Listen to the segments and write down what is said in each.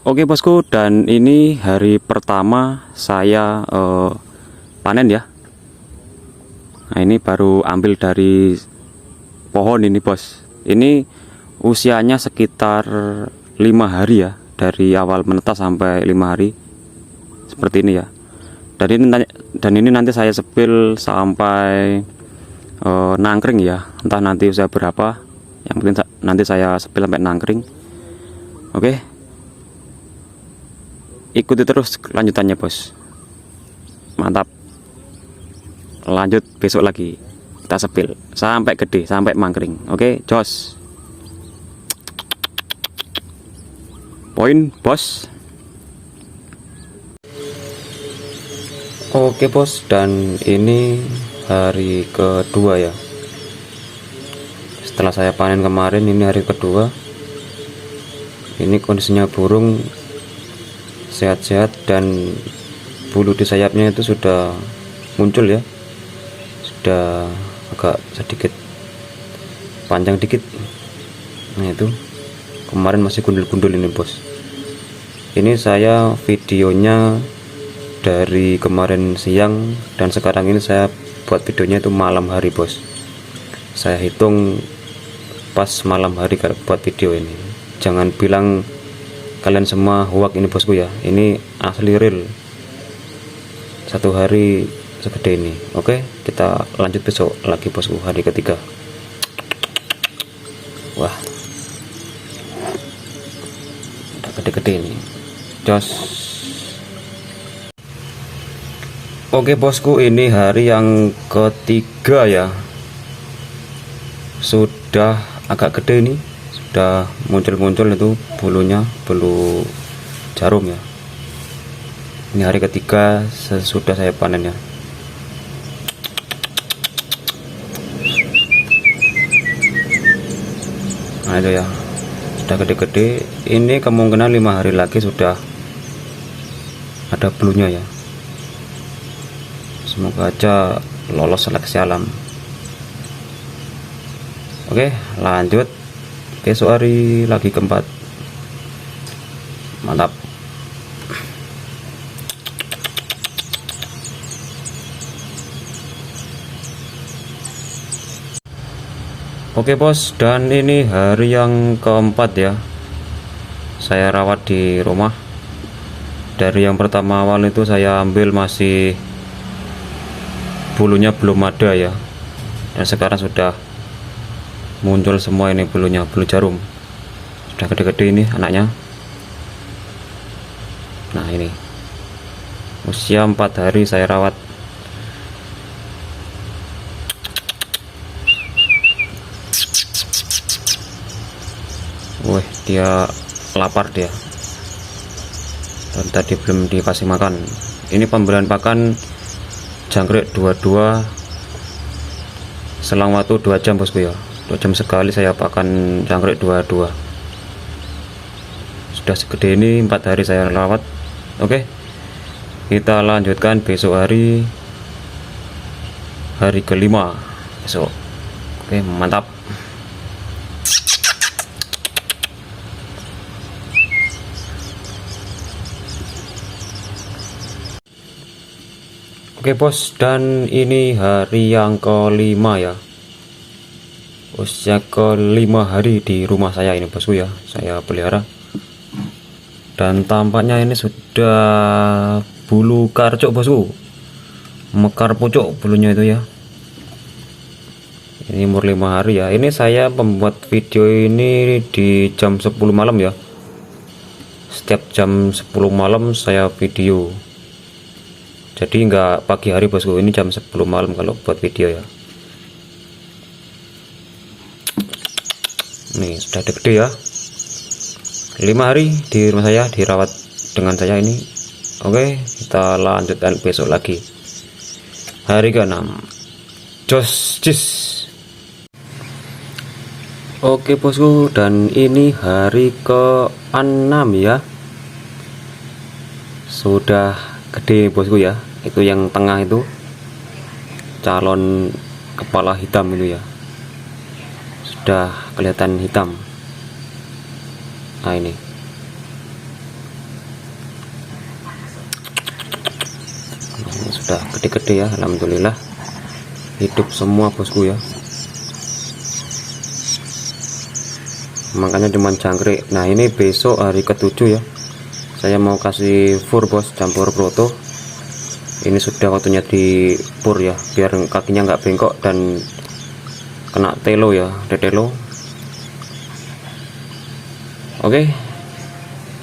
Oke bosku, dan ini hari pertama saya panen ya. Nah ini baru ambil dari pohon ini bos. Ini usianya sekitar 5 hari ya, dari awal menetas sampai 5 hari seperti ini ya. Dan ini nanti saya sepil sampai nangkring ya, entah nanti usia berapa. Yang penting nanti saya sepil sampai nangkring. Oke, ikuti terus lanjutannya bos. Mantap, lanjut besok lagi kita sepil sampai gede, sampai mangkring. Oke jos, poin bos. Oke bos, dan ini hari kedua ya setelah saya panen kemarin. Ini hari kedua. Ini kondisinya burung sehat-sehat dan bulu di sayapnya itu sudah muncul ya, sudah agak sedikit panjang dikit. Nah itu kemarin masih gundul-gundul ini bos. Ini saya videonya dari kemarin siang dan sekarang ini saya buat videonya itu malam hari bos. Saya hitung pas malam hari kalau buat video ini. Jangan bilang kalian semua hoax ini bosku ya, ini asli real. Satu hari segede ini. Oke, kita lanjut besok lagi bosku, hari ketiga. Wah, udah gede-gede ini jos. Oke bosku, ini hari yang ketiga ya, sudah agak gede ini, sudah muncul-muncul itu bulunya, bulu jarum ya. Ini hari ketiga sesudah saya panen ya. Nah itu ya, sudah gede-gede. Ini kemungkinan 5 hari lagi sudah ada bulunya ya. Semoga aja lolos seleksi alam. Oke, lanjut besok hari lagi keempat. Mantap. Oke bos, dan ini hari yang keempat ya, saya rawat di rumah. Dari yang pertama awal itu saya ambil masih bulunya belum ada ya, dan sekarang sudah muncul semua ini bulunya, bulu jarum sudah gede-gede ini anaknya. Nah ini usia 4 hari saya rawat. Wih, dia lapar dia, dan tadi belum dikasih makan. Ini pemberian pakan jangkrik 22 selang waktu 2 jam bosku ya. 2 jam sekali saya pakan jangkrik 22. Sudah segede ini 4 hari saya rawat. Oke, kita lanjutkan besok hari kelima besok. Oke, mantap. Oke bos, dan ini hari yang kelima ya, usia kelima hari di rumah saya ini bosku ya, saya pelihara. Dan tampaknya ini sudah bulu karcok bosku, mekar pucuk bulunya itu ya. Ini umur 5 hari ya. Ini saya membuat video ini di jam 10 malam ya. Setiap jam 10 malam saya video. Jadi nggak pagi hari bosku, ini jam 10 malam kalau buat video ya. Nih sudah gede ya, 5 hari di rumah saya, dirawat dengan saya ini. Oke, kita lanjutkan besok lagi hari ke-6 jos jis. Oke bosku, dan ini hari ke-6 ya, sudah gede bosku ya. Itu yang tengah itu calon kepala hitam itu ya, sudah kelihatan hitam. Nah ini sudah gede-gede ya, alhamdulillah hidup semua bosku ya. Makanya cuman jangkrik. Nah ini besok hari ke-7 ya, saya mau kasih fur bos, campur proto. Ini sudah waktunya di pur ya, biar kakinya nggak bengkok dan kena telo ya, tetelo. Oke,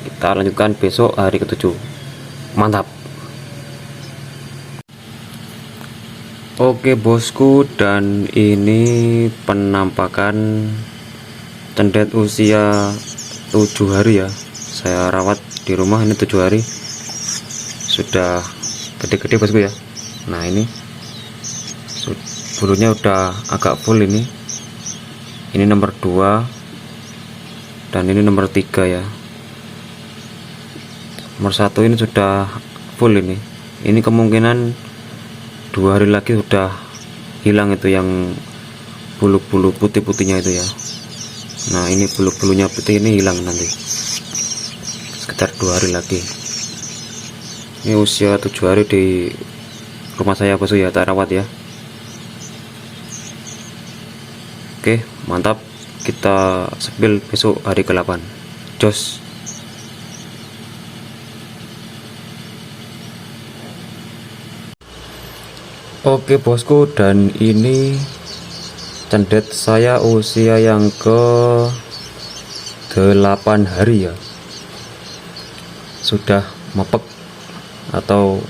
kita lanjutkan besok hari ke-7. Mantap. Oke bosku, dan ini penampakan cendet usia 7 hari ya, saya rawat di rumah. Ini 7 hari sudah gede-gede bosku ya. Nah ini bulunya udah agak full. Ini nomor 2 dan ini nomor 3 ya. Nomor 1 ini sudah full. Ini kemungkinan 2 hari lagi sudah hilang itu yang bulu-bulu putih-putihnya itu ya. Nah ini bulu-bulunya putih ini hilang nanti sekitar 2 hari lagi. Ini usia 7 hari di rumah saya bosku ya, tak rawat ya. Oke mantap, kita sepil besok hari ke-8. Jos. Oke bosku, dan ini cendet saya usia yang ke 8 hari ya, sudah mepek atau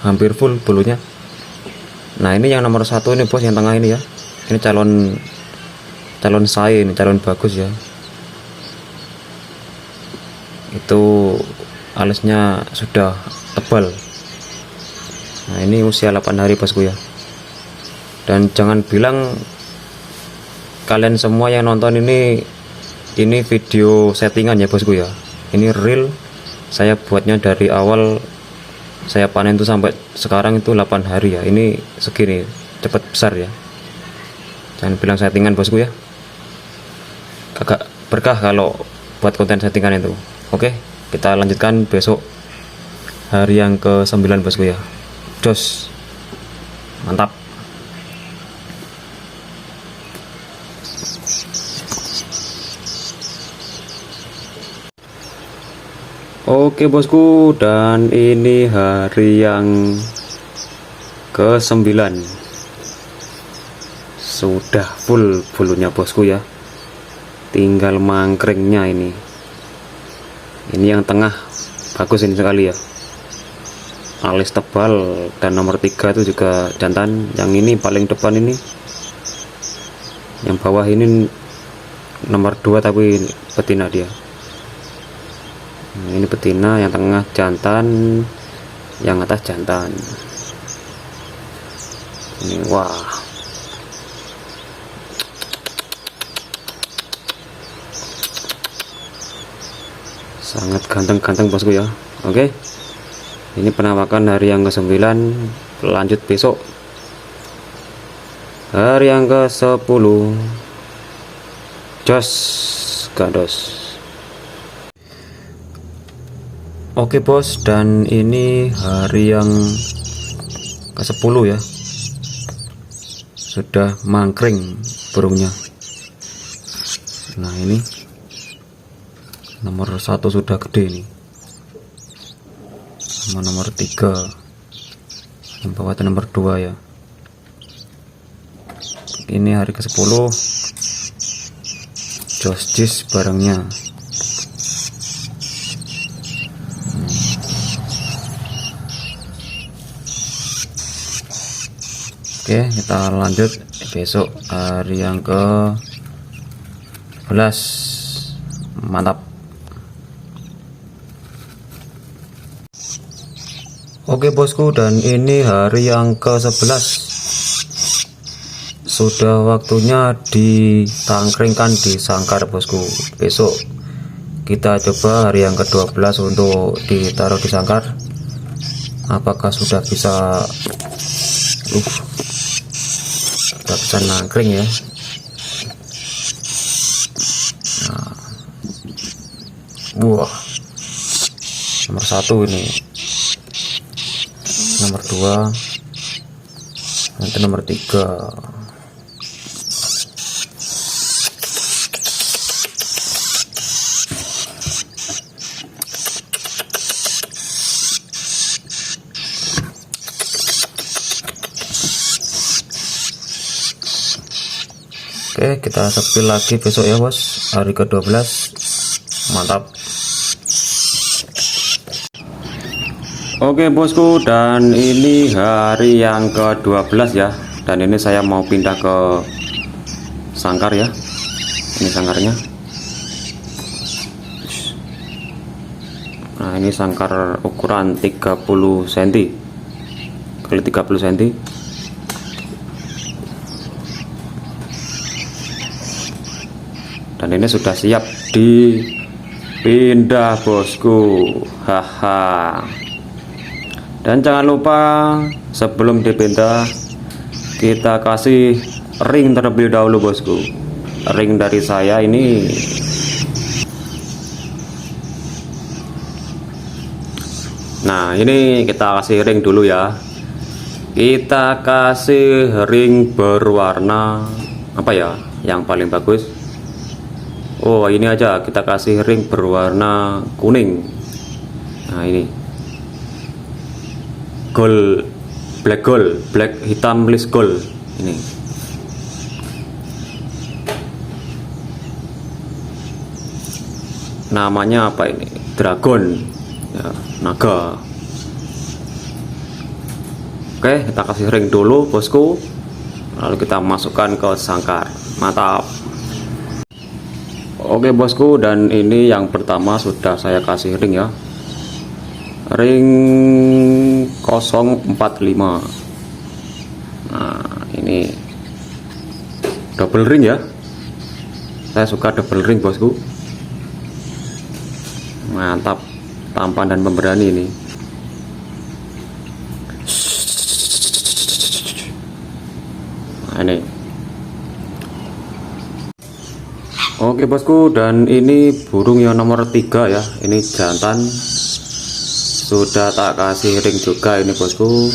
hampir full bulunya. Nah ini yang nomor 1 ini bos, yang tengah ini ya, ini calon saya, ini calon bagus ya. Itu alisnya sudah tebal. Nah ini usia 8 hari bosku ya. Dan jangan bilang kalian semua yang nonton ini video settingan ya bosku ya. Ini real, saya buatnya dari awal saya panen tuh sampai sekarang itu 8 hari ya. Ini segini cepat besar ya, jangan bilang settingan bosku ya. Agak berkah kalau buat konten settingan itu. Oke, kita lanjutkan besok hari yang ke-9 bosku ya. Jos, mantap. Oke bosku, dan ini hari yang ke-9, sudah full bulunya bosku ya, tinggal mangkringnya. Ini yang tengah bagus ini sekali ya, alis tebal, dan nomor 3 itu juga jantan. Yang ini paling depan ini, yang bawah ini nomor 2 tapi betina dia. Nah, ini betina, yang tengah jantan, yang atas jantan. Ini wah, sangat ganteng-ganteng bosku ya. Oke, ini penampakan hari yang ke-9. Lanjut besok hari yang ke-10. Jos gandos. Oke bos, dan ini hari yang ke-10 ya, sudah mangkring burungnya. Nah ini nomor 1 sudah gede ini, sama nomor 3, yang bawah itu nomor 2 ya. Ini hari ke-10, jos jis barangnya. Oke, kita lanjut besok hari yang ke-11. Mantap. Oke bosku, dan ini hari yang ke-11. Sudah waktunya ditangkringkan di sangkar bosku. Besok kita coba hari yang ke-12 untuk ditaruh di sangkar. Apakah sudah bisa nangkring ya. Nah, wah, nomor 1 ini, nomor 2, Nanti nomor 3. Oke, kita sepil lagi besok ya bos, hari ke-12. Mantap. Oke bosku, dan ini hari yang ke-12 ya. Dan ini saya mau pindah ke sangkar ya. Ini sangkarnya. Nah, ini sangkar ukuran 30 cm kali 30 cm. Dan ini sudah siap dipindah bosku. Haha. Dan jangan lupa sebelum dipindah kita kasih ring terlebih dahulu bosku. Ring dari saya ini nah, ini kita kasih ring dulu ya. Kita kasih ring berwarna apa ya yang paling bagus? Oh, ini aja, kita kasih ring berwarna kuning. Nah, ini gold, black hitam list gold ini. Namanya apa ini? Dragon ya, naga. Oke, kita kasih ring dulu bosku, lalu kita masukkan ke sangkar. Mantap. Oke bosku, dan ini yang pertama sudah saya kasih ring ya, ring 045. Nah, ini double ring ya, saya suka double ring bosku. Mantap, tampan dan pemberani ini. Nah, ini. Oke bosku, dan ini burung yang nomor 3 ya. Ini jantan, sudah tak kasih ring juga ini bosku,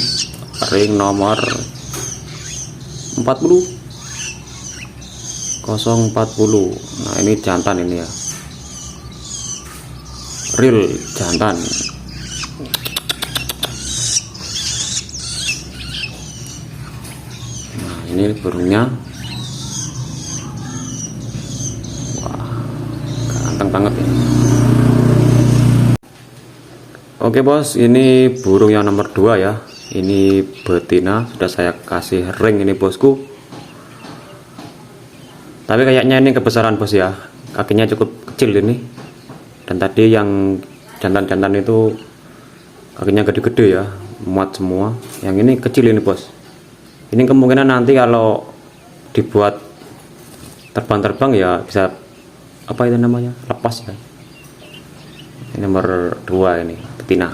ring nomor 40 040. Nah, ini jantan ini ya, real jantan. Nah, ini burungnya. Banget ya. Oke bos, ini burung yang nomor 2 ya. Ini betina, sudah saya kasih ring ini bosku. Tapi kayaknya ini kebesaran bos ya, kakinya cukup kecil ini. Dan tadi yang jantan-jantan itu kakinya gede-gede ya, muat semua. Yang ini kecil ini bos. Ini kemungkinan nanti kalau dibuat terbang-terbang ya bisa, apa itu namanya, lepas ya. Ini nomor 2 ini betina,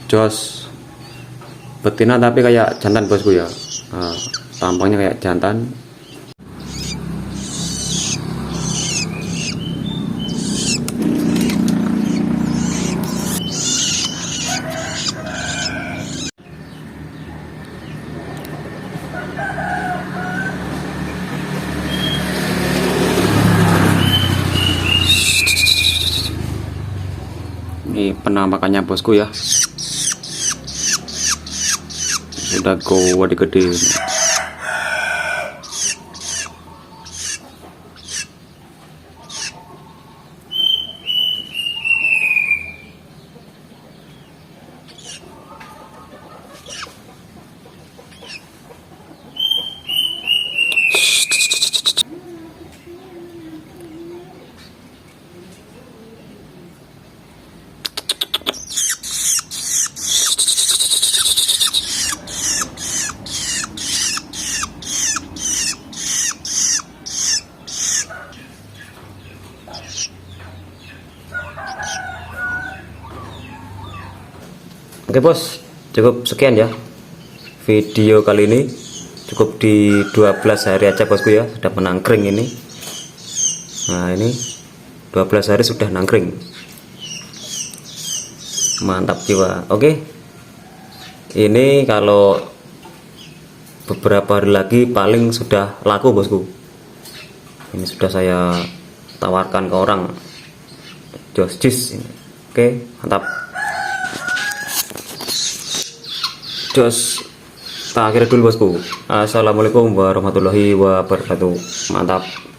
jos betina tapi kayak jantan bosku ya. Nah, tampangnya kayak jantan. Ini penampakannya bosku ya, udah gede. Oke bos, cukup sekian ya video kali ini. Cukup di 12 hari aja bosku ya, sudah menangkring ini. Nah, ini 12 hari sudah nangkring. Mantap jiwa. Oke, Ini kalau beberapa hari lagi paling sudah laku bosku. Ini sudah saya tawarkan ke orang. Jos jis ini. Oke, mantap. Jos, tak akhir dulu bosku. Assalamualaikum warahmatullahi wabarakatuh. Mantap.